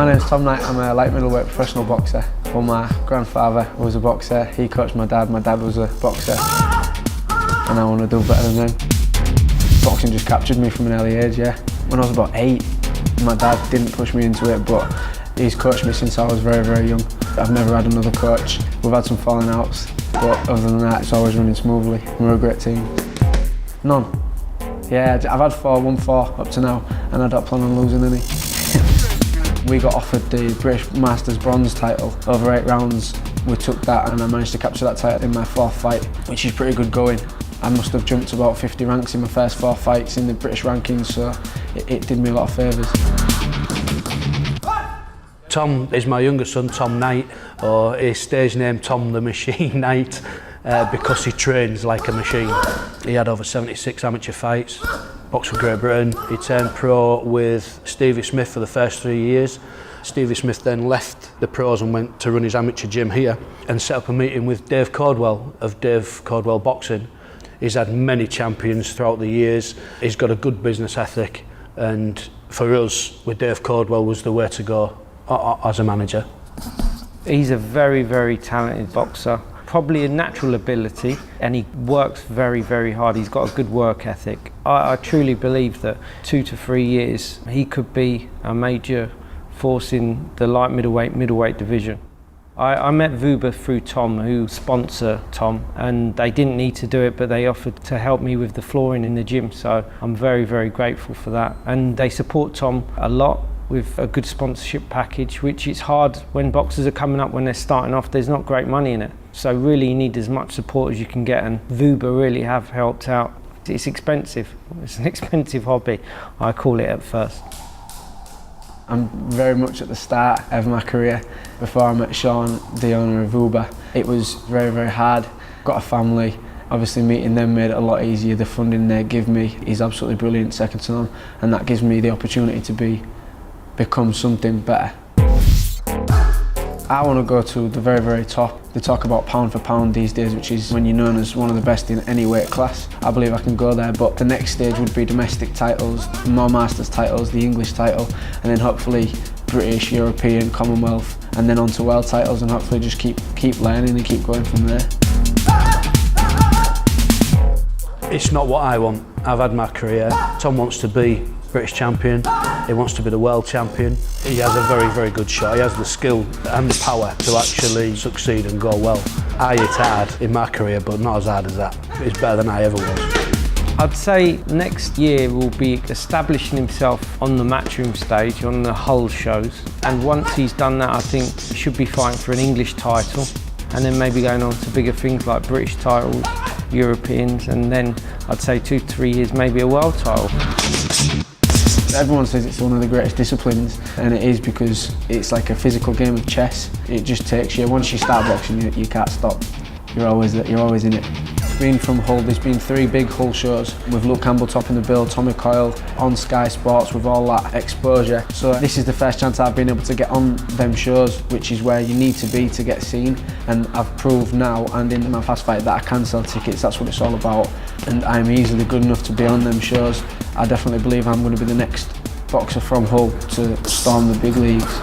My name's Tom Knight, I'm a light middleweight professional boxer. Well, my grandfather was a boxer, he coached my dad was a boxer, and I want to do better than them. Boxing just captured me from an early age, yeah. When I was about 8, my dad didn't push me into it, but he's coached me since I was very, very young. I've never had another coach. We've had some falling outs, but other than that, it's always running smoothly. We're a great team. None. Yeah, I've had 1-4 up to now, and I don't plan on losing any. We got offered the British Masters bronze title over 8 rounds. We took that and I managed to capture that title in my 4th fight, which is pretty good going. I must have jumped about 50 ranks in my first 4 fights in the British rankings, so it did me a lot of favours. Tom is my younger son, Tom Knight, or his stage name Tom the Machine Knight, because he trains like a machine. He had over 76 amateur fights. Boxed for Great Britain. He turned pro with Stevie Smith for the first 3 years. Stevie Smith then left the pros and went to run his amateur gym here and set up a meeting with Dave Cordwell of Dave Cordwell Boxing. He's had many champions throughout the years. He's got a good business ethic, and for us, with Dave Cordwell was the way to go as a manager. He's a very, very talented boxer. Probably a natural ability, and he works very, very hard. He's got a good work ethic. I truly believe that 2 to 3 years he could be a major force in the light middleweight division. I met Vuba through Tom, who sponsor Tom, and they didn't need to do it, but they offered to help me with the flooring in the gym, so I'm very, very grateful for that. And they support Tom a lot with a good sponsorship package, which is hard when boxers are coming up, when they're starting off, there's not great money in it. So really you need as much support as you can get, and Vuba really have helped out. It's expensive, it's an expensive hobby, I call it at first. I'm very much at the start of my career. Before I met Sean, the owner of Vuba, it was very, very hard. Got a family, obviously meeting them made it a lot easier. The funding they give me is absolutely brilliant, second to none, and that gives me the opportunity to become something better. I want to go to the very, very top. They talk about pound for pound these days, which is when you're known as one of the best in any weight class. I believe I can go there, but the next stage would be domestic titles, more Masters titles, the English title, and then hopefully British, European, Commonwealth, and then on to world titles, and hopefully just keep learning and keep going from there. It's not what I want. I've had my career. Tom wants to be British champion, he wants to be the world champion. He has a very, very good shot. He has the skill and the power to actually succeed and go well. I hit hard in my career, but not as hard as that. It's better than I ever was. I'd say next year will be establishing himself on the matchroom stage, on the Hull shows. And once he's done that, I think he should be fighting for an English title, and then maybe going on to bigger things like British titles, Europeans, and then I'd say 2 to 3 years, maybe a world title. Everyone says it's one of the greatest disciplines, and it is because it's like a physical game of chess. It just takes you, once you start boxing, you can't stop. You're always in it. Being from Hull, there's been 3 big Hull shows with Luke Campbell topping the bill, Tommy Coyle on Sky Sports with all that exposure. So this is the first chance I've been able to get on them shows, which is where you need to be to get seen. And I've proved now and in my fast fight that I can sell tickets. That's what it's all about. And I'm easily good enough to be on them shows. I definitely believe I'm going to be the next boxer from Hull to storm the big leagues.